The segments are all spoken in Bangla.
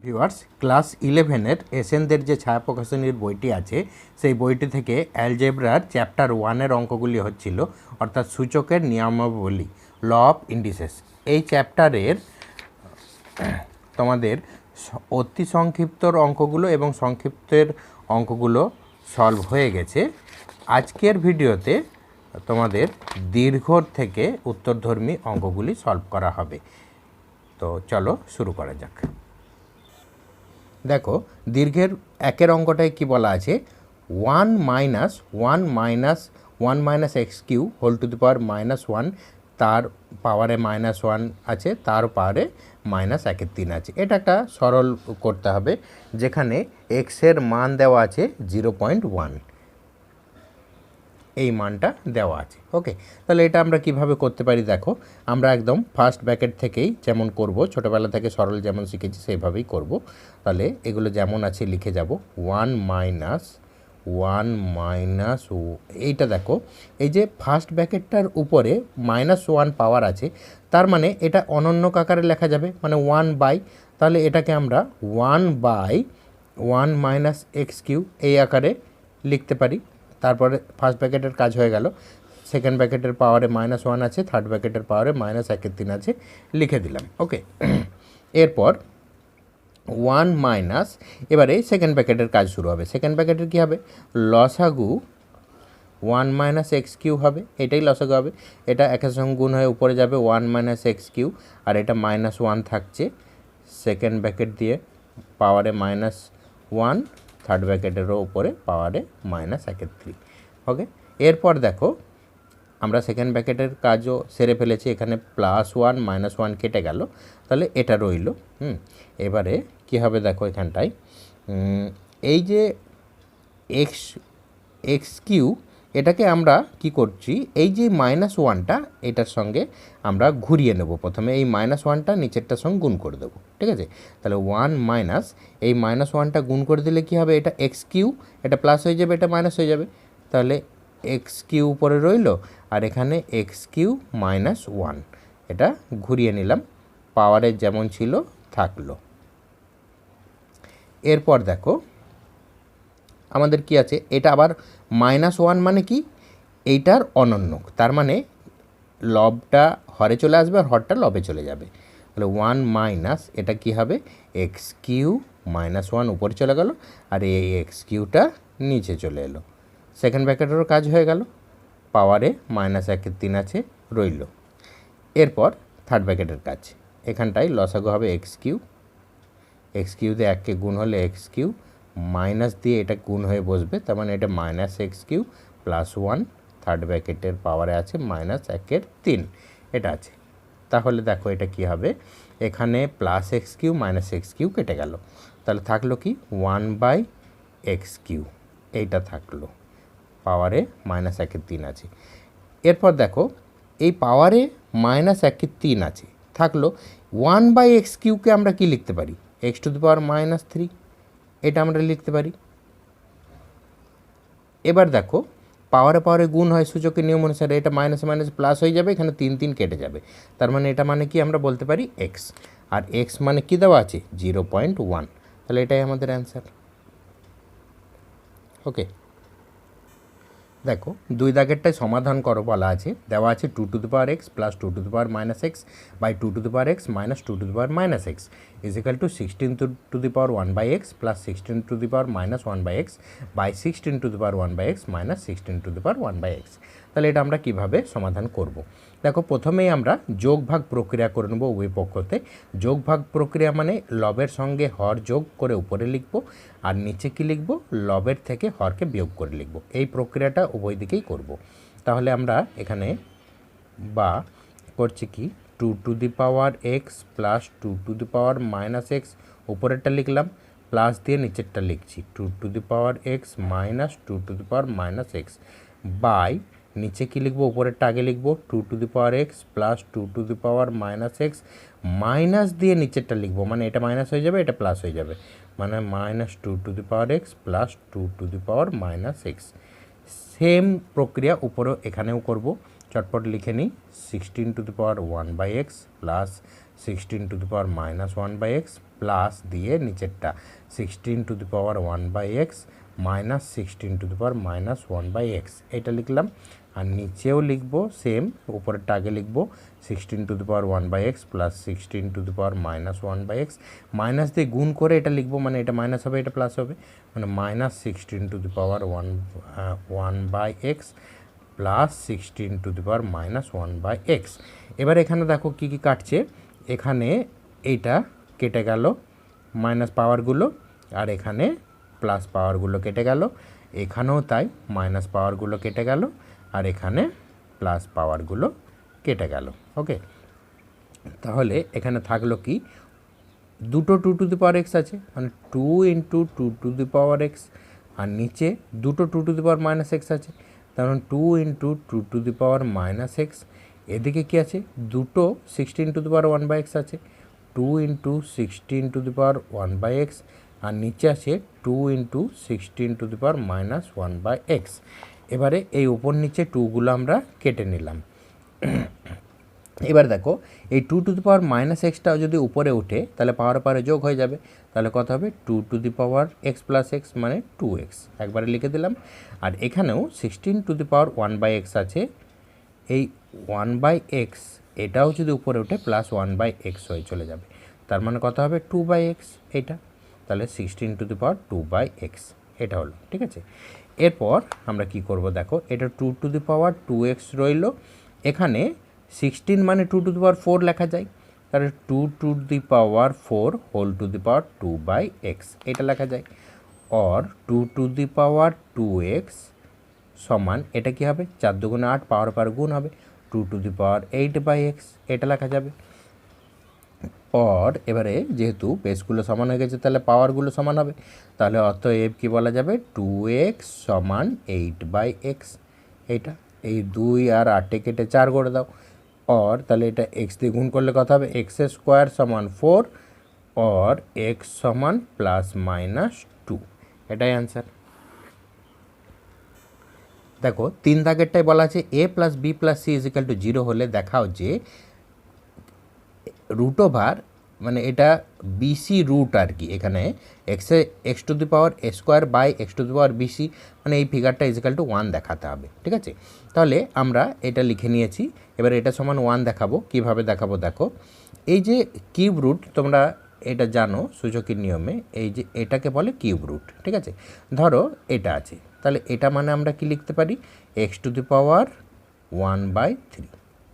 ভিউয়ার্স, ক্লাস 11-এর এসেনদের যে ছায়া প্রকাশনীর বইটি আছে সেই বইটি থেকে অ্যালজেব্রার চ্যাপ্টার 1-এর অঙ্কগুলি হচ্ছিল, অর্থাৎ সূচকের নিয়মাবলী, ল অফ ইন্ডিসেস। এই চ্যাপ্টারের তোমাদের অতি সংক্ষিপ্তর অঙ্কগুলো এবং সংক্ষিপ্তের অঙ্কগুলো সলভ হয়ে গেছে। আজকের ভিডিওতে তোমাদের দীর্ঘর থেকে উত্তরধর্মী অঙ্কগুলি সলভ করা হবে। তো চলো শুরু করা যাক। দেখো, দীর্ঘের একের অঙ্কটায় কি বলা আছে, 1 - 1 - 1 - x³ হোল টু দি পাওয়ার -1, তার পাওয়ারে -1 আছে, তার পাওয়ারে -1/3 আছে। এটা একটা সরল করতে হবে, যেখানে এক্সের মান দেওয়া আছে 0.1, এই মানটা দেওয়া আছে। ওকে, তাহলে এটা আমরা কিভাবে করতে পারি দেখো, আমরা একদম ফার্স্ট ব্র্যাকেট থেকেই যেমন করব, ছোটোবেলা থেকে সরল যেমন শিখেছি সেইভাবেই করব। তাহলে এগুলো যেমন আছে লিখে যাব, 1 - এইটা দেখো, এই যে ফার্স্ট ব্র্যাকেটটার উপরে -1 পাওয়ার আছে, তার মানে এটা অনন্যক আকারে লেখা যাবে, মানে 1/, তাহলে এটাকে আমরা 1/1 - x³ এই আকারে লিখতে পারি। তারপরে ফার্স্ট ব্র্যাকেটের কাজ হয়ে গেল, সেকেন্ড ব্র্যাকেটের পাওয়ারে -1 আছে, থার্ড ব্র্যাকেটের পাওয়ারে -1/3 আছে, লিখে দিলাম। ওকে, এরপর 1 - এবারে সেকেন্ড ব্র্যাকেটের কাজ শুরু হবে। সেকেন্ড ব্র্যাকেটের কী হবে, লসাগু 1 - x³ হবে, এটাই লসাগু হবে। এটা একের সঙ্গে গুণ হয়ে উপরে যাবে 1 - x³, আর এটা -1 থাকছে সেকেন্ড ব্র্যাকেট দিয়ে, পাওয়ারে -1, থার্ড ব্র্যাকেটেরও উপরে পাওয়ারে -1/3। ওকে, এরপর দেখো আমরা সেকেন্ড ব্র্যাকেটের কাজও সেরে ফেলেছি, এখানে +1 -1 কেটে গেল, তাহলে এটা রইল। এবারে কি হবে দেখো, এখানটায় এই যে x³ এটাকে আমরা কি করছি, এই যে -1টা এটার সঙ্গে আমরা ঘুরিয়ে নেব। প্রথমে এই -1টা নিচেরটার সঙ্গে গুণ করে দেবো, ঠিক আছে। তাহলে 1 - এই -1টা গুণ করে দিলে কি হবে, এটা x³ এটা প্লাস হয়ে যাবে, এটা মাইনাস হয়ে যাবে, তাহলে x³ উপরে রইল, আর এখানে x³ -1, এটা ঘুরিয়ে নিলাম, পাওয়ারে যেমন ছিল থাকলো। এরপর দেখো আমাদের কি আছে, এটা আবার -1 মানে কি, এইটার অনন্যক, তার মানে লবটা হরে চলে আসবে আর হরটা লবে চলে যাবে। তাহলে 1 - এটা কি হবে, x³ -1 উপরে চলে গেল, আর এই x³ নিচে চলে এলো। সেকেন্ড ব্র্যাকেটেরও কাজ হয়ে গেল, পাওয়ারে -1/3 আছে, রইল। এরপর থার্ড ব্র্যাকেটের কাজ, এখানটায় লসাগু হবে x³ দিয়ে 1কে গুণ হলে x³ মাইনাস দিয়ে এটা গুণ হয়ে বসবে, তার মানে এটা -x³ +1, থার্ড ব্র্যাকেটের পাওয়ারে আছে -1/3, এটা আছে। তাহলে দেখো এটা কি হবে, এখানে +x³ -x³ কেটে গেল, তাহলে থাকলো কি 1/x³, এইটা থাকলো, পাওয়ারে -1/3 আছে। এরপর দেখো এই পাওয়ারে -1/3 আছে, থাকলো 1/x³ আমরা কি লিখতে পারি, x⁻³ এটা আমরা লিখতে পারি। এবার দেখো পাওয়ারে গুণ হয় সূচকের নিয়ম অনুসারে, এটা মাইনাসে মাইনাসে প্লাস হয়ে যাবে, এখানে 3 কেটে যাবে, তার মানে এটা মানে কি আমরা বলতে পারি x, আর x মানে কি দেওয়া আছে 0.1, তাহলে এটাই আমাদের অ্যান্সার। ওকে, দেখো দুই দাগেরটায় সমাধান করো বলা আছে, দেওয়া আছে 2x + 2 - x by 2x - 2 - x is equal to 16 + 16 - 1x by 16 - 16 তাহলে এটা আমরা কিভাবে সমাধান করব। দেখো প্রথমেই আমরা যোগ ভাগ প্রক্রিয়া করে নেব উভয় পক্ষতে। যোগ ভাগ প্রক্রিয়া মানে লবের সঙ্গে হর যোগ করে উপরে লিখব, আর নিচে কি লিখব, লবের থেকে হরকে বিয়োগ করে লিখব। এই প্রক্রিয়াটা উভয় দিকেই করব। তাহলে আমরা এখানে বা করছি কি, 2x + 2 - x উপরেরটা লিখলাম, প্লাস দিয়ে নিচেরটা লিখছি 2x - 2 - বাই নিচে কি লিখবো, উপরেরটা আগে লিখবো 2x + 2 - x মাইনাস দিয়ে নিচেরটা লিখবো, মানে এটা মাইনাস হয়ে যাবে, এটা প্লাস হয়ে যাবে, মানে -2x + 2 - x। সেম প্রক্রিয়া উপরেও এখানেও করব, চটপট লিখে নিই, 16 ⁻1/x + 16 ⁻⁻1/x প্লাস দিয়ে নিচেরটা 16^1/x মাইনাস 16^-1/x এটা লিখলাম। আর নিচেও লিখব সেম, উপরেরটা আগে লিখব 16^1/x প্লাস 16^-1/x মাইনাস দিয়ে গুণ করে এটা লিখব, মানে এটা মাইনাস হবে এটা প্লাস হবে, মানে মাইনাস 16^1/x প্লাস 16^-1/x। এবার এখানে দেখো কি কি কাটছে, এখানে এইটা কেটে গেল মাইনাস পাওয়ারগুলো, আর এখানে প্লাস পাওয়ারগুলো কেটে গেল, এখানেও তাই মাইনাস পাওয়ারগুলো কেটে গেল, আর এখানে প্লাস পাওয়ারগুলো কেটে গেল। ওকে, তাহলে এখানে থাকলো কি, দুটো 2^x আছে, মানে 2 × 2^x, আর নিচে দুটো 2^-x আছে, কারণ 2 × 2^-x। এদিকে কি আছে, দুটো 16^1/x আছে, 2 × 16^1/x, আর নিচে আছে 2 × 16^-1/x। এবারে এই উপর নিচে 2গুলো আমরা কেটে নিলাম। এবার দেখো এই 2^-x যদি উপরে ওঠে তাহলে পাওয়ারে যোগ হয়ে যাবে, তাহলে কত হবে 2^x + x মানে 2x, একবারে লিখে দিলাম। আর এখানেও 16^1/x আছে, এই 1/x এটাও যদি উপরে ওঠে প্লাস 1/x হয়ে চলে যাবে, তার মানে কত হবে 2/x এটা, তাহলে 16^2/x এটা হলো। ঠিক আছে, এরপর আমরা কি করব দেখো, এটা 2^2x রইল, এখানে 16 মানে 2^4 লেখা যায়, তাহলে 2^4 2/x এটা লেখা যায়, অর 2^2x সমান এটা কি হবে 4 × 8 পাওয়ার গুণ হবে 2^8/x এটা লেখা যাবে। অর এবারে যেহেতু বেসগুলো সমান হয়ে গেছে তাহলে পাওয়ারগুলো সমান হবে, তাহলে অতএব কি বলা যাবে 2x = 8/x। এইটা এই 2 আর 8 কেটে 4 করে দাও, অর তাহলে এটা x দিয়ে গুণ করলে কত হবে x² = 4, অর x = ±2, এটাই অ্যান্সার। দেখো 3 দাগেরটাই বলা আছে a + b + c = 0 হলে দেখাও যে √, মানে এটা বিসি রুট আর কি, এখানে x² মানে এই ফিগারটা = 1 দেখাতে হবে। ঠিক আছে, তাহলে আমরা এটা লিখে নিয়েছি, এবার এটা সমান 1 দেখাবো। কিভাবে দেখাবো দেখো, এই যে কিউব রুট তোমরা এটা জানো সূচকের নিয়মে, এই যে এটাকে বলে কিউব রুট। ঠিক আছে, ধরো এটা আছে, তাহলে এটা মানে আমরা কি লিখতে পারি x⁴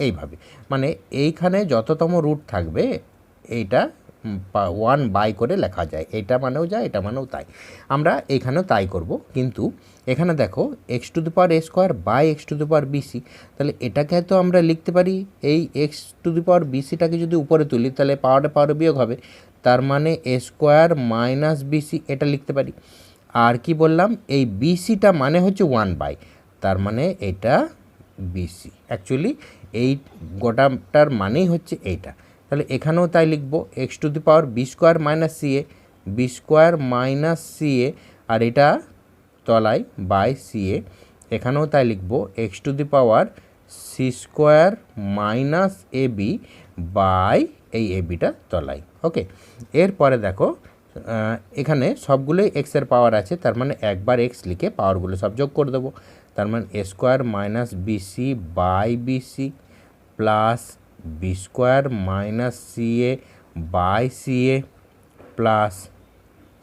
এইভাবে, মানে এইখানে যততম রুট থাকবে এইটা 1 করে লেখা যায়, এটা মানেও যায় এটা মানেও তাই, আমরা এখানেও তাই করব। কিন্তু এখানে দেখো x² / x⁵, তাহলে এটাকে তো আমরা লিখতে পারি এই x⁵টাকে যদি উপরে তুলি তাহলে পাওয়ারে বিয়োগ হবে, তার মানে a² - bc এটা লিখতে পারি। আর কি বললাম, এই বিসিটা মানে হচ্ছে 1/, তার মানে এটা বিসি, অ্যাকচুয়ালি এই গোটাটার মানেই হচ্ছে এইটা, তাহলে এখানেও তাই লিখব x⁵ b² - ca b² - ca, আর এটা তলায় বাই ca, এখানেও তাই লিখব x⁵ c² - ab বাই এই abটা তলায়। ওকে, এরপরে দেখো এখানে সবগুলোই এক্সের পাওয়ার আছে, তার মানে একবার এক্স লিখে পাওয়ারগুলো সব যোগ করে দেবো, তার মানে a² - bc by bc plus b² - ca by ca plus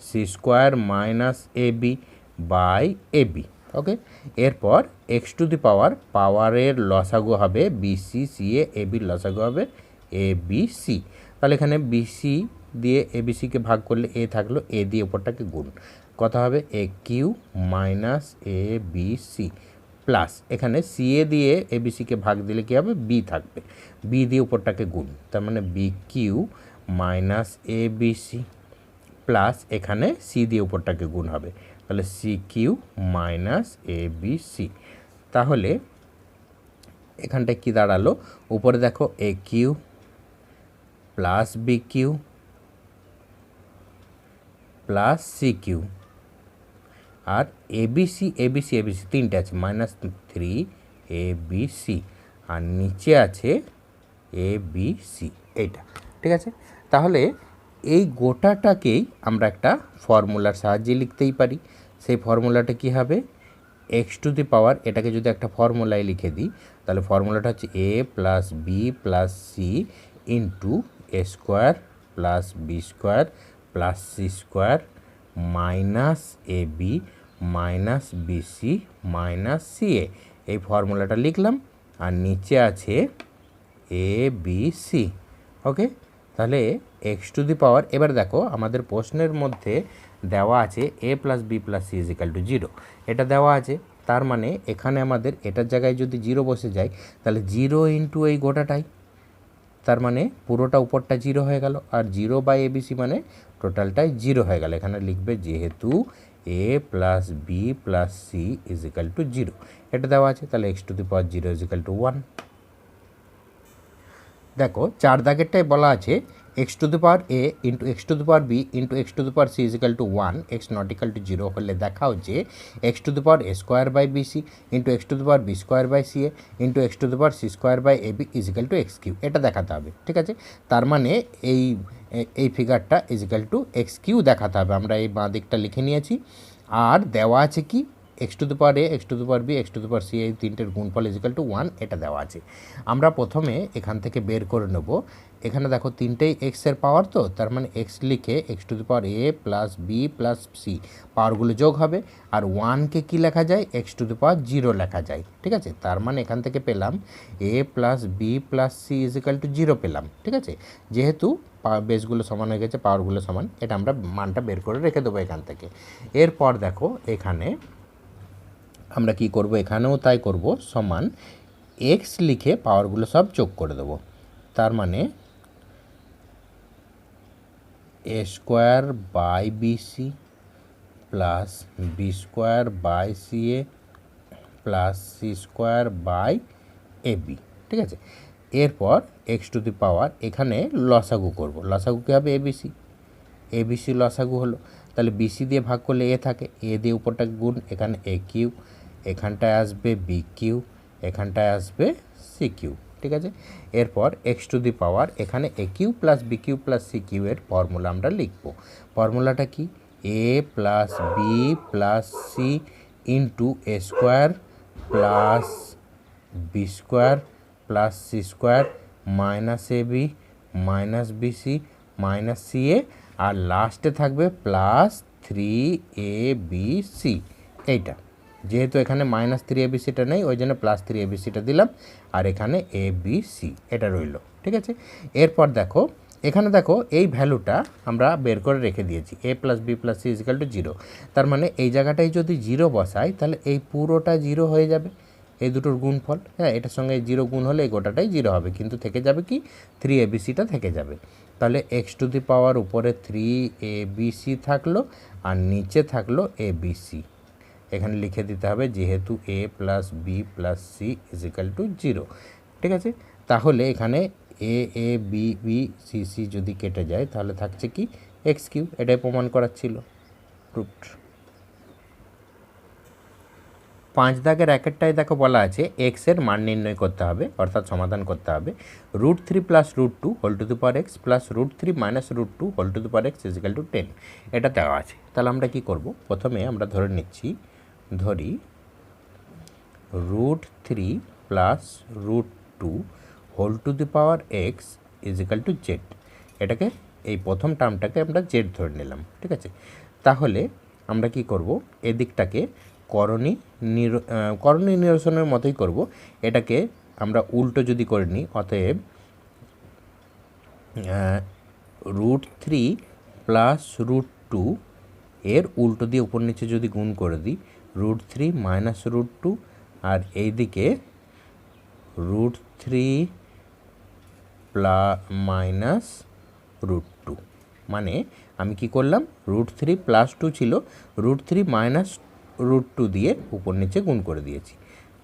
c² - ab by ab। Okay, এরপর x⁵ পাওয়ারের লসাগু হবে বিসি ca, ab লসাগু হবে abc, তাহলে এখানে বিসি দিয়ে এবিসিকে ভাগ করলে এ থাকলো, এ দিয়ে ওপরটাকে গুণ, কত হবে aq - abc প্লাস এখানে সিএ দিয়ে এবিসিকে ভাগ দিলে কী হবে বি থাকবে, বি দিয়ে উপরটাকে গুণ, তার মানে bq - abc প্লাস এখানে সি দিয়ে উপরটাকে গুণ হবে, তাহলে cq - abc। তাহলে এখানটায় কি দাঁড়ালো, উপরে দেখো aq plus bq plus cq, আর abc তিনটে আছে -3 abc, আর নিচে আছে abc এইটা। ঠিক আছে, তাহলে এই গোটাটাকেই আমরা একটা ফর্মুলার সাহায্যে লিখতেই পারি। সেই ফর্মুলাটা কী হবে, এক্স টু দি পাওয়ার, এটাকে যদি একটা ফর্মুলায় লিখে দিই তাহলে ফর্মুলাটা হচ্ছে A plus B plus C into A square plus B square plus C square minus A B minus BC minus CA. এই ফর্মুলাটা লিখলাম আর নিচে আছে এ বি সি। ওকে, তাহলে এক্স টু দি পাওয়ার, এবার দেখো আমাদের প্রশ্নের মধ্যে দেওয়া আছে A plus B plus C is equal to 0, এটা দেওয়া আছে। তার মানে এখানে আমাদের এটার জায়গায় যদি 0 বসে যায় তাহলে 0 ইন্টু এই গোটাটাই, তার মানে পুরোটা উপরটা 0 হয়ে গেল, আর 0 বাই এবিসি মানে টোটালটাই 0 হয়ে গেল। এখানে লিখবে যেহেতু A plus B plus C is equal to 0, এটা দেওয়া আছে, তাহলে X to the power 0 is equal to 1। দেখো 4 দাগেরটাই বলা আছে X to the power A into X to the power B into X to the power C is equal to 1, X not equal to 0 হলে দেখাও যে X to the power A square by BC into X to the power B square by C A into X to the power C square by A B equal to X Q, এটা দেখাতে হবে। ঠিক আছে, তার মানে এই ফিগারটা ইজিক্যাল টু এক্স কিউ দেখাতে হবে। আমরা এই বাঁ দিকটা লিখে নিয়েছি। আর দেওয়া আছে কি, X to the power A, X to the power B, X to the power C, এই তিনটের গুণফল ইজিক্যাল টু 1, এটা দেওয়া আছে। আমরা প্রথমে এখান থেকে বের করে নেব। এখানে দেখো তিনটেই এক্সের পাওয়ার, তো তার মানে এক্স লিখে X to the power A plus B plus C পাওয়ারগুলো যোগ হবে, আর 1কে কী লেখা যায়, এক্স টু দি পাওয়ার 0 লেখা যায়। ঠিক আছে, তার মানে এখান থেকে পেলাম A plus B plus C is equal to 0 পেলাম। ঠিক আছে, যেহেতু বেসগুলো সমান হয়ে গেছে, পাওয়ারগুলো সমান, এটা আমরা মানটা বের করে রেখে দেবো এখান থেকে। এরপর দেখো এখানে আমরা কি করব, এখানেও তাই করব, সমান এক্স লিখে পাওয়ারগুলো সব যোগ করে দেবো। তার মানে A square by BC plus B square by CA plus C square by AB. ঠিক আছে, এরপর এক্স টু দি পাওয়ার, এখানে লসাগু করব। লসাগু কী হবে, এবিসি, এবিসি লসাগু হলো, তাহলে বিসি দিয়ে ভাগ করলে এ থাকে, এ দিয়ে উপরটা গুণ, এখানে এ কিউ, এখানটায় আসবে বি কিউ, এখানটায় আসবে সি কিউ। ঠিক আছে, এরপর এক্স টু দি পাওয়ার, এখানে A cube plus B cube plus C cube এর ফর্মুলা আমরা লিখব। ফর্মুলাটা কি, A plus B plus C into A square plus B square plus C square minus A B minus BC minus C A, আর লাস্টে থাকবে প্লাস 3abc। এইটা যেহেতু এখানে মাইনাস 3abcটা নেই, ওই জন্য প্লাস 3abcটা দিলাম, আর এখানে abc এটা রইল। ঠিক আছে, এরপর দেখো এখানে দেখো এই ভ্যালুটা আমরা বের করে রেখে দিয়েছি, A plus B plus C is equal to 0। তার মানে এই জায়গাটায় যদি 0 বসাই তাহলে এই পুরোটা 0 হয়ে যাবে, এই দুটোর গুণফল। হ্যাঁ, এটার সঙ্গে 0 গুণ হলে এই গোটাটাই 0 হবে, কিন্তু থেকে যাবে কি 3abcটা থেকে যাবে। তাহলে এক্স টু দি পাওয়ার উপরে 3abc থাকলো আর নিচে থাকলো abc। এখানে লিখে দিতে হবে যেহেতু A plus B plus C is equal to 0। ঠিক আছে, তাহলে এখানে A B B C C যদি কেটে যায় তাহলে থাকছে কি এক্স কিউ, এটাই প্রমাণ করার ছিল। প্রুফড। 5 দাগের একেরটায় দেখো বলা আছে এক্সের মান নির্ণয় করতে হবে, অর্থাৎ সমাধান করতে হবে। √3 plus √2 whole to the power X plus √3 minus √2 whole to the power X equal to 10, এটা দেওয়া আছে। তাহলে আমরা কি করব, প্রথমে আমরা ধরে নিচ্ছি, ধরি √3 plus √2 whole to the power X equal to Z, এটাকে এই প্রথম টার্মটাকে আমরা জেড ধরে নিলাম। ঠিক আছে, তাহলে আমরা কি করব, এদিকটাকে করণী নিরসনের মতোই করব, এটাকে আমরা উল্টো যদি করে নিই, অতএব √3 প্লাস √2 এর উল্টো দিয়ে উপর নিচে যদি গুণ করে দিই, √3 মাইনাস √2, আর এইদিকে √3 মাইনাস √2, মানে আমি কি করলাম, √3 প্লাস 2 ছিল, √3 মাইনাস √2 দিয়ে উপর নিচে গুণ করে দিয়েছি।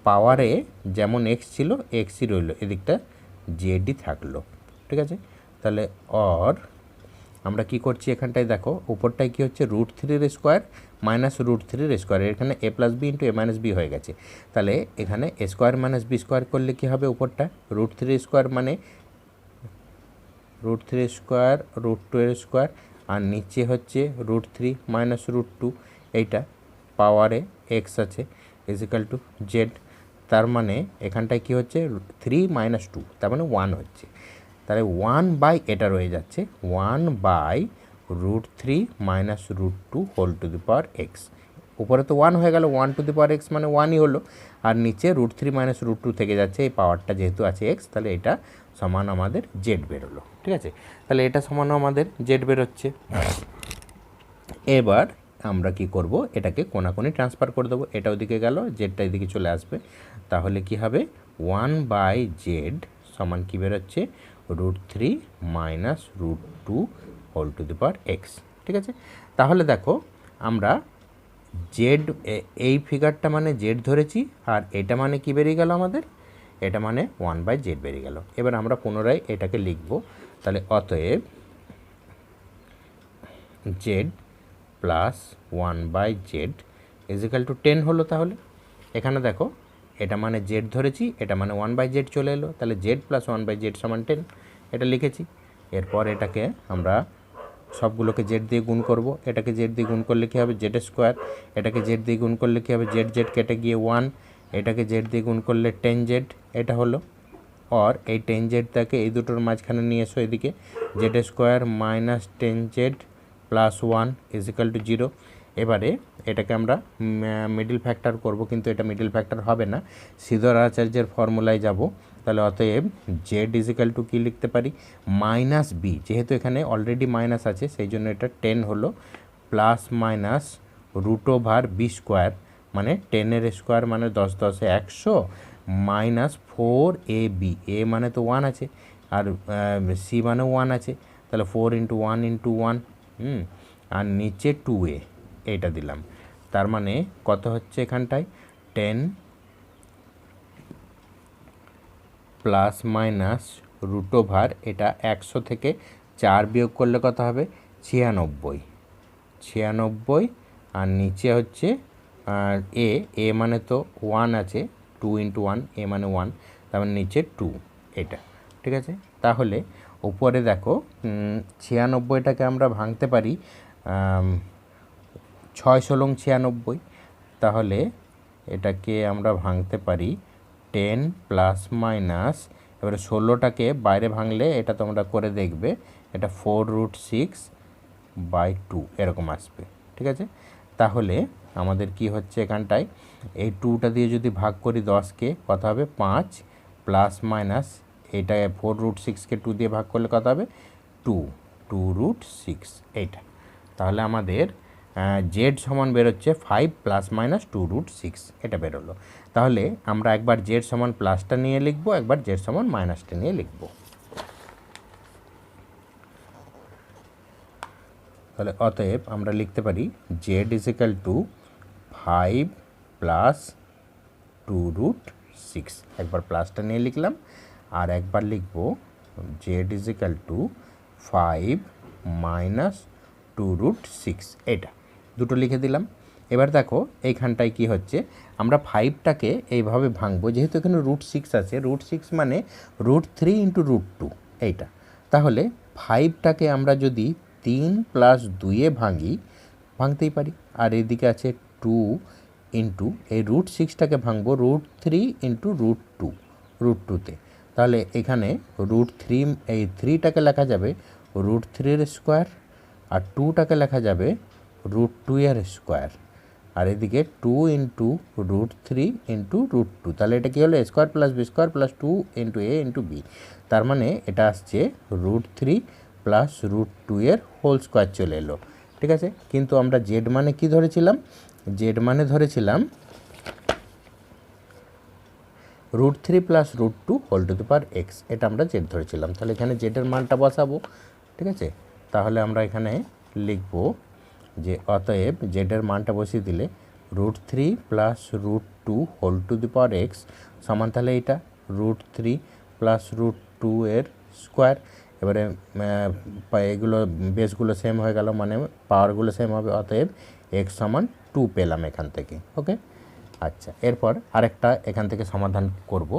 পাওয়ারে যেমন এক্স ছিল এক্সই রইল, এদিকটা জেডই থাকলো। ঠিক আছে, তাহলে আমরা কি করছি, এখানটায় দেখো উপরটায় কি হচ্ছে, √3 স্কোয়ার মাইনাস √3 স্কোয়ার, এখানে এ প্লাস বি ইন্টু এ মাইনাস বি হয়ে গেছে। তাহলে এখানে এ স্কোয়ার মাইনাস বি স্কোয়ার করলে কী হবে, উপরটা √3 স্কোয়ার মানে √3 স্কোয়ার √2 এর স্কোয়ার, আর নিচে হচ্ছে √3 মাইনাস √2, এইটা পাওয়ারে এক্স আছে ইজিক্যাল টু জেড। তার মানে এখানটায় কী হচ্ছে 3 মাইনাস 2, তার মানে 1 হচ্ছে। তাহলে 1 বাই এটা রয়ে যাচ্ছে 1 by √3 minus √2 whole to the power X. উপরে তো 1 হয়ে গেল, 1 টু দি পাওয়ার এক্স মানে 1ই হলো, আর নিচে √3 মাইনাস √2 থেকে যাচ্ছে, এই পাওয়ারটা যেহেতু আছে এক্স, তাহলে এটা সমান আমাদের জেড বেরোলো। ঠিক আছে, তাহলে এটা সমান আমাদের জেড বেরোচ্ছে। এবার আমরা কি করব, এটাকে কোনাকুনি ট্রান্সফার করে দেবো, এটা ওদিকে গেল, জেডটা এদিকে চলে আসবে, তাহলে কি হবে 1 বাই জেড সমান কী বেরোচ্ছে √3 minus √2 whole to the power X. ঠিক আছে, তাহলে দেখো আমরা জেড, এই ফিগারটা মানে জেড ধরেছি, আর এটা মানে কি বেরিয়ে গেল আমাদের, এটা মানে 1 বাই জেড বেরিয়ে গেল। এবার আমরা পুনরায় এটাকে লিখব, তাহলে অতএব Z plus 1 by Z equal to 10 হলো। তাহলে এখানে দেখো এটা মানে জেড ধরেছি, এটা মানে 1 বাই জেড চলে এলো, তাহলে জেড প্লাস 1 বাই জেড সমান 10, এটা লিখেছি। এরপর এটাকে আমরা সবগুলোকে জেড দিয়ে গুণ করব, এটাকে জেড দিয়ে গুণ করলে কী হবে জেড স্কোয়ার, এটাকে জেড দিয়ে গুণ করলে কী হবে জেড জেড কেটে গিয়ে 1, এটাকে জেড দিয়ে গুণ করলে 10 জেড, এটা হলো। আর এই 10 জেডটাকে এই দুটোর মাঝখানে নিয়ে এসো এদিকে, Z square minus 10 Z plus 1 equal to 0। এবারে এটাকে আমরা মিডল ফ্যাক্টর করব, কিন্তু এটা মিডল ফ্যাক্টর হবে না, শ্রীধর আচার্যের ফর্মুলায় যাব। তাহলে অতএব জেড ইজিক্যাল টু কী লিখতে পারি মাইনাস বি, যেহেতু এখানে অলরেডি মাইনাস আছে সেই জন্য এটা 10 হলো, প্লাস মাইনাস √ওভার বি স্কোয়ার, মানে 10 স্কোয়ার মানে 10 10 100, মাইনাস 4ab, এ মানে তো 1 আছে আর সি মানে 1 আছে, তাহলে 4 × 1 × 1, আর নিচে 2a, এইটা দিলাম। তার মানে কত হচ্ছে এখানটায় 10 প্লাস মাইনাস √ওভার, এটা 100 থেকে 4 বিয়োগ করলে কত হবে 96, আর নিচে হচ্ছে এ মানে তো 1 আছে, 2 × 1, এ মানে 1, তার মানে নিচে 2, এটা। ঠিক আছে, তাহলে উপরে দেখো 96টাকে আমরা ভাঙতে পারি 6 × 96, তাহলে এটাকে আমরা ভাঙতে পারি 10 প্লাস মাইনাস, এবারে 16টাকে বাইরে ভাঙলে এটা তোমরা করে দেখবে, এটা 4√6/2 এরকম আসবে। ঠিক আছে, তাহলে আমাদের কি হচ্ছে এখানটায় এই 2টা দিয়ে যদি ভাগ করি 10কে, কত হবে 5, প্লাস মাইনাস এটা 4√6কে 2 দিয়ে ভাগ করলে কত হবে 2√6, এইটা। তাহলে আমাদের জেড সমান বেরোচ্ছে 5 প্লাস মাইনাস 2√6, এটা বেরোলো। তাহলে আমরা একবার জেড সমান প্লাসটা নিয়ে লিখবো, একবার জেড সমান মাইনাসটা নিয়ে লিখবো। তাহলে অতএব আমরা লিখতে পারি জেড ইজিক্যাল টু 5 প্লাস 2√6, একবার প্লাসটা নিয়ে লিখলাম, আর একবার লিখব জেড ইজিক্যাল টু 5 মাইনাস 2√6, এটা দুটো লিখে দিলাম। এবার দেখো এইখানটায় কি হচ্ছে, আমরা 5টাকে এইভাবে ভাঙবো, যেহেতু এখানে √6 আছে, √6 মানে √3 × √2, এইটা। তাহলে 5টাকে আমরা যদি 3 প্লাস 2-এ ভাঙতেই পারি, আর এদিকে আছে 2 ইন্টু এই √6টাকে ভাঙবো √3 × √2তে, তাহলে এখানে √3, এই 3টাকে লেখা যাবে √3 স্কোয়ার, আর 2টাকে লেখা যাবে √2 স্কোয়ার, আর এদিকে 2 × √3 × √2, তাহলে এটা কী হলো a square plus B square plus 2 × a × b, তার মানে এটা আসছে √3 প্লাস √2 হোল স্কোয়ার চলে এলো। ঠিক আছে, কিন্তু আমরা জেড মানে কি ধরেছিলাম, জেড মানে ধরেছিলাম √3 plus √2 whole to the power X, এটা আমরা জেড ধরেছিলাম। তাহলে এখানে জেডের মানটা বসাবো। ঠিক আছে, তাহলে আমরা এখানে লিখব যে অতএব জেডের মানটা বসিয়ে দিলে √3 plus √2 whole to the power X সমান, তাহলে এটা √3 প্লাস √2 এর স্কোয়ার। এবারে এগুলো বেসগুলো সেম হয়ে গেল, মানে পাওয়ারগুলো সেম হবে, অতএব এক্স সমান 2 পেলাম এখান থেকে। ওকে, আচ্ছা, এরপর আরেকটা এখান থেকে সমাধান করব।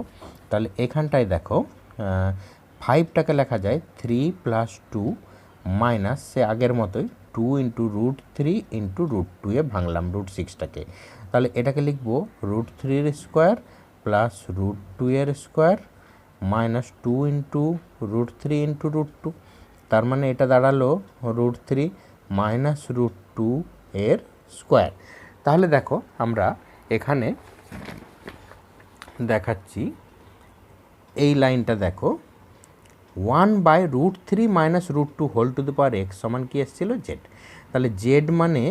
তাহলে এখানটায় দেখো 5টাকে লেখা যায় 3 + 2 মাইনাস সে আগের মতোই 2 × √3 × √2 এ ভাঙলাম √6টাকে। তাহলে এটাকে লিখব √3 এর স্কোয়ার প্লাস √2 এর স্কোয়ার মাইনাস 2 × √3 × √2। তার মানে এটা দাঁড়ালো √3 মাইনাস √2 এর স্কোয়ার। তাহলে দেখো আমরা এখানে দেখাচ্ছি এই লাইনটা দেখো 1/√3 minus √2 whole to the power X সমান কি এসেছিল জেড। তাহলে জেড মানে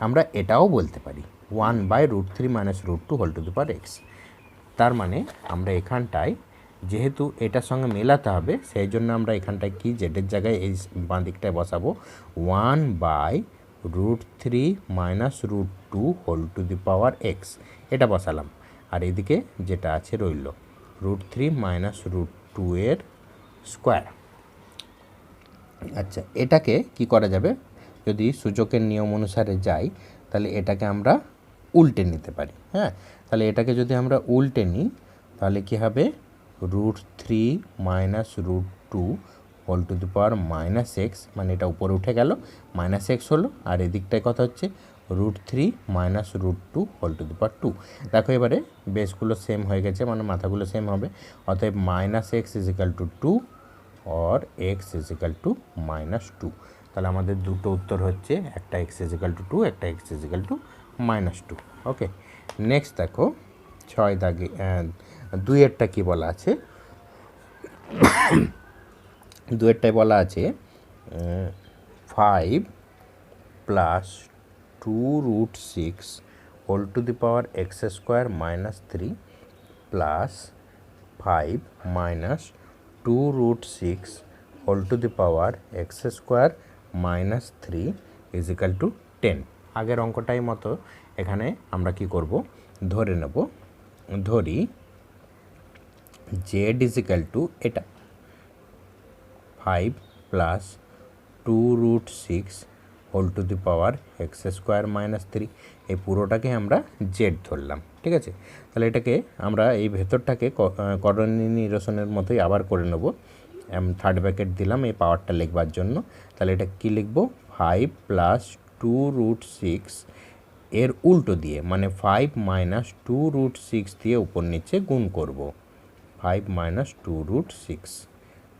আমরা এটাও বলতে পারি 1/√3 minus √2 whole to the power X. তার মানে আমরা এখানটায় যেহেতু এটার সঙ্গে মেলাতে হবে সেই জন্য আমরা এখানটায় কি জেডের জায়গায় এই বাঁ দিকটায় বসাবো 1/√3 minus √2 whole to the power X এটা বসালাম। আর এদিকে যেটা আছে রইল √3 মাইনাস √2 এর স্কোয়ার। আচ্ছা, এটাকে কি করা যাবে, যদি সূচকের নিয়ম অনুসারে যাই তাহলে এটাকে আমরা উল্টে নিতে পারি। হ্যাঁ, তাহলে এটাকে যদি আমরা উল্টে নিই তাহলে কি হবে √3 minus √2 whole to the power minus X, মানে এটা উপরে উঠে গেল মাইনাস এক্স হলো। আর এদিকটায় কথা হচ্ছে √3 মাইনাস √2 হোল টু দি পাওয়ার 2। দেখো এবারে বেসগুলো সেম হয়ে গেছে, মানে মাথাগুলো সেম হবে। অতএব minus x is equal two 2 और x is equal two minus 2। তাহলে আমাদের দুটো উত্তর হচ্ছে, একটা x ইজ ইকাল টু 2, একটা x is equal two minus 2। Okay, next দেখো 6 দাগে 2-এরটা কী বলা আছে, 2-এরটায় বলা আছে 5 plus 2√6 whole to the power X square minus 3 plus 5 minus 2√6 whole to the power X square minus 3 is equal to 10। আগের অঙ্কটাই মতো এখানে আমরা কি করব, ধরে নেব, ধরি জেড ইজ ইকাল টু এটা 5 plus 2√6 whole to the power X square minus 3, এই পুরোটাকে আমরা জেড ধরলাম। ঠিক আছে, তাহলে এটাকে আমরা এই ভেতরটাকে করণীয় নিরসনের মতোই আবার করে নেব। থার্ড ব্র্যাকেট দিলাম এই পাওয়ারটা লিখবার জন্য। তাহলে এটা কি লিখব, 5 প্লাস 2√6 এর উল্টো দিয়ে, মানে 5 মাইনাস 2√6 দিয়ে উপর নিচে গুণ করব, 5 মাইনাস 2√6,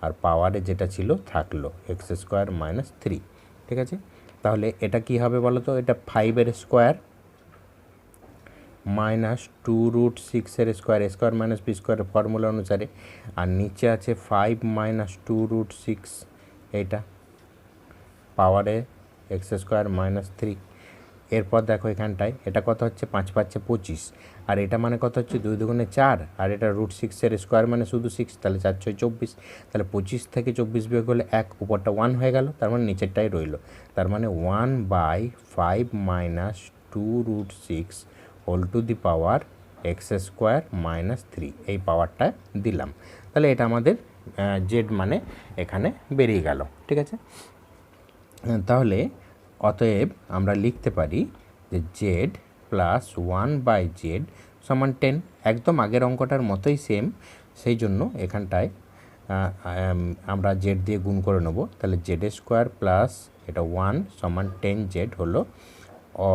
আর পাওয়ারে যেটা ছিল থাকলো এক্স স্কোয়ার মাইনাস 3। ঠিক আছে, তাহলে এটা কি হবে বলো তো, এটা 5-এর স্কোয়ার মাইনাস 2√6 এর স্কোয়ার, স্কোয়ার মাইনাস বি স্কোয়ারের ফর্মুলা অনুসারে, আর নিচে আছে 5 মাইনাস 2√6, এইটা পাওয়ারে এক্স স্কোয়ার মাইনাস 3। এরপর দেখো এখানটায় এটা কত হচ্ছে, 5 5 25, আর এটা মানে কত হচ্ছে 2 2 4, আর এটা √6 এর স্কোয়ার মানে শুধু 6, তাহলে 4 6 24। তাহলে 25 থেকে 24 বিয়োগ হলে 1, উপরটা 1 হয়ে গেল, তার মানে নিচেরটাই রইল। তার মানে 1/5 minus 2√6 whole to the power X square minus 3, এই পাওয়ারটা দিলাম। তাহলে এটা আমাদের জেড মানে এখানে বেরিয়ে গেল। ঠিক আছে, তাহলে অতএব আমরা লিখতে পারি যে জেড প্লাস 1/z সমান 10, একদম আগের অঙ্কটার মতোই সেম। সেই জন্য এখানটায় আমরা জেড দিয়ে গুণ করে নেব। তাহলে জেড স্কোয়ার প্লাস এটা 1 সমান 10z হলো,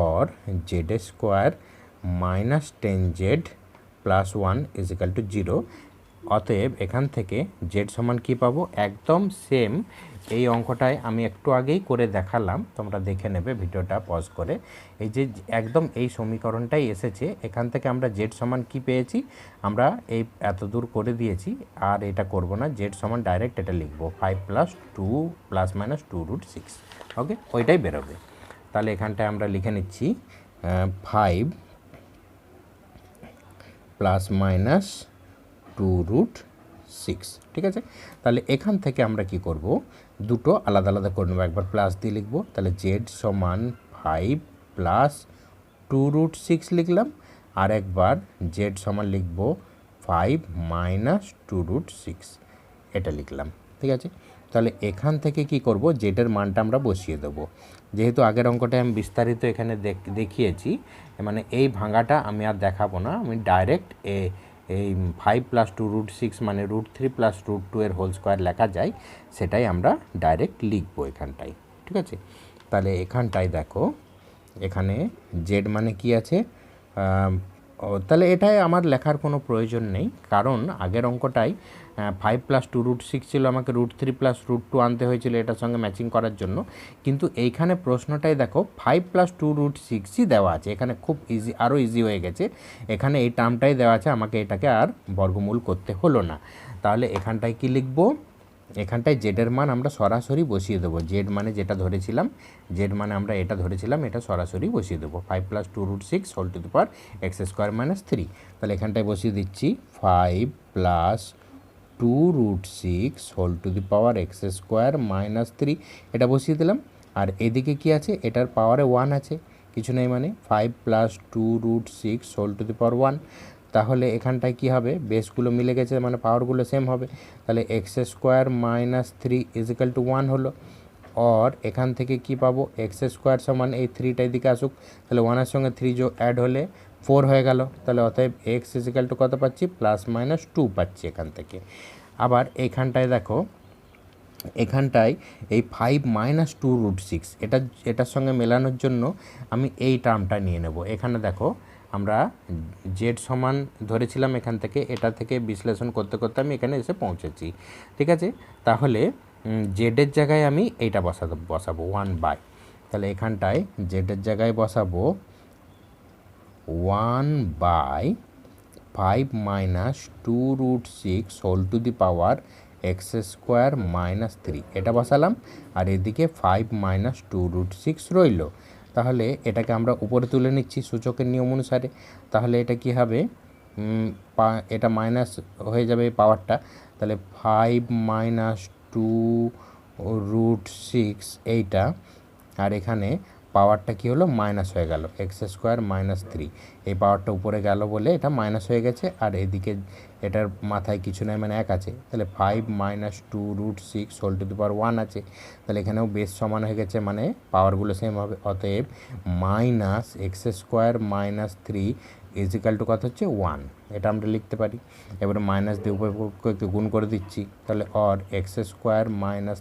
और Z square minus 10z plus 1 is equal to 0। অতএব এখান থেকে জেড সমান কী পাবো, একদম সেম এই অঙ্কটায় আমি একটু আগেই করে দেখালাম, তোমরা দেখে নেবে ভিডিওটা পজ করে। এই যে একদম এই সমীকরণটাই এসেছে, এখান থেকে আমরা জেড সমান কী পেয়েছি, আমরা এই এত দূর করে দিয়েছি, আর এটা করব না, জেড সমান ডাইরেক্ট এটা লিখব 5 প্লাস 2 প্লাস মাইনাস 2√6। ওকে, ওইটাই বেরোবে। তাহলে এখানটায় আমরা লিখে নিচ্ছি 5 প্লাস মাইনাস 2√6। ঠিক আছে, তাহলে এখান থেকে আমরা কি করব, দুটো আলাদা আলাদা করে নেব, একবার প্লাস দিয়ে লিখব। তাহলে জেড সমান 5 প্লাস 2√6 লিখলাম, আর একবার জেড সমান লিখব 5 মাইনাস 2√6, এটা লিখলাম। ঠিক আছে, তাহলে এখান থেকে কি করব, জেডের মানটা আমরা বসিয়ে দেবো। যেহেতু আগের অঙ্কটায় আমি বিস্তারিত এখানে দেখিয়েছি, মানে এই ভাঙাটা আমি আর দেখাবো না, আমি ডাইরেক্ট এই 5 প্লাস 2√6 মানে √3 প্লাস √2 এর হোল স্কোয়ার লেখা যায়, সেটাই আমরা ডাইরেক্ট লিখবো এখানটায়। ঠিক আছে, তাহলে এখানটায় দেখো এখানে জেড মানে কি আছে, তাহলে এটাই আমার লেখার কোনো প্রয়োজন নেই, কারণ আগের অঙ্কটাই 5 প্লাস 2√6 ছিল, আমাকে √3 প্লাস √2 আনতে হয়েছিল এটার সঙ্গে ম্যাচিং করার জন্য। কিন্তু এইখানে প্রশ্নটাই দেখো 5 প্লাস 2√6ই দেওয়া আছে, এখানে খুব ইজি, আরও ইজি হয়ে গেছে। এখানে এই টার্মটাই দেওয়া আছে, আমাকে এটাকে আর বর্গমূল করতে হলো না। তাহলে এখানটায় কি লিখবো, এখানটায় জেডের মান আমরা সরাসরি বসিয়ে দেবো। জেড মানে যেটা ধরেছিলাম, জেড মানে আমরা এটা ধরেছিলাম, এটা সরাসরি বসিয়ে দেবো। 5 plus 2√6 whole to the power x² - 3। তাহলে এখানটায় বসিয়ে দিচ্ছি 5 plus 2√6 whole to the power x² - 3, এটা বসিয়ে দিলাম। আর এদিকে কি আছে, এটার পাওয়ারে 1 আছে, কিছু নেই মানে 5 প্লাস 2√6 হোল টু দি পাওয়ার 1। তাহলে এখানটায় কি হবে, বেসগুলো মিলে গেছে মানে পাওয়ারগুলো সেম হবে। তাহলে x² - 3 = 1 হলো। আর এখান থেকে কি পাবো, x² সমান এই 3টা এদিকে আসুক, তাহলে 1-এর সঙ্গে 3 অ্যাড হলে 4 হয়ে গেল। তাহলে অতএব x = কত পাচ্ছি, +-2 পাচ্ছি এখান থেকে। আবার এইখানটায় দেখো, এখানটায় এই 5 - 2√6 এটার সঙ্গে মেলানোর জন্য আমি এই টার্মটা নিয়ে নেব। এখানে দেখো আমরা জেড সমান ধরেছিলাম, এখান থেকে এটা থেকে বিশ্লেষণ করতে করতে আমি এখানে এসে পৌঁছেছি। ঠিক আছে, তাহলে জেডের জায়গায় আমি এইটা বসাবো 1/, তাহলে এখানটায় জেডের জায়গায় বসাবো 1/5 - 2√6 whole to the power x² - 3, এটা বসালাম। আর এদিকে 5 - 2√6 রইল। তাহলে এটাকে আমরা উপরে তুলে নিচ্ছি সূচকের নিয়ম অনুসারে। তাহলে এটা কি হবে, এটা মাইনাস হয়ে যাবে এই পাওয়ারটা। তাহলে 5 - 2√6 এইটা, আর এখানে পাওয়ারটা কি হলো, মাইনাস হয়ে গেল, x² - 3। এই পাওয়ারটা উপরে গেল বলে এটা মাইনাস হয়ে গেছে, আর এদিকে এটার মাথায় কিছু নেই মানে 1 আছে। তাহলে 5 - 2√6 হোল টু দি পাওয়ার 1 আছে। তাহলে এখানেও বেস সমান হয়ে গেছে মানে পাওয়ারগুলো সেম হবে। অতএব -x² - 3 = কত হচ্ছে, 1। এটা আমরা লিখতে পারি। এবারে মাইনাস দিয়ে উপরকে একটু গুণ করে দিচ্ছি, তাহলে অর x² -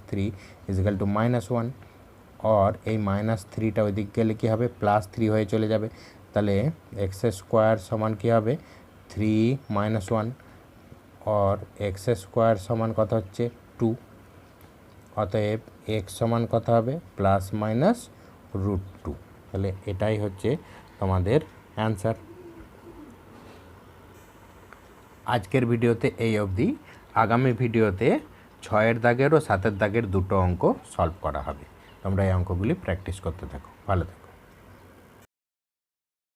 3 = -1। और এই -3টা ওই দিক গেলে কী হবে, +3 হয়ে চলে যাবে। তাহলে x² সমান কী হবে, 3 - 1, और x² সমান কত হচ্ছে 2। অতএব x সমান কত হবে, +-√2। তাহলে এটাই হচ্ছে তোমাদের অ্যান্সার। আজকের ভিডিওতে এই অবধি। আগামী ভিডিওতে 6-এর দাগের ও 7-এর দাগের দুটো অঙ্ক সলভ করা হবে। তোমরা এই অঙ্কগুলি প্র্যাকটিস করতে থাকো। ভালো থাকো।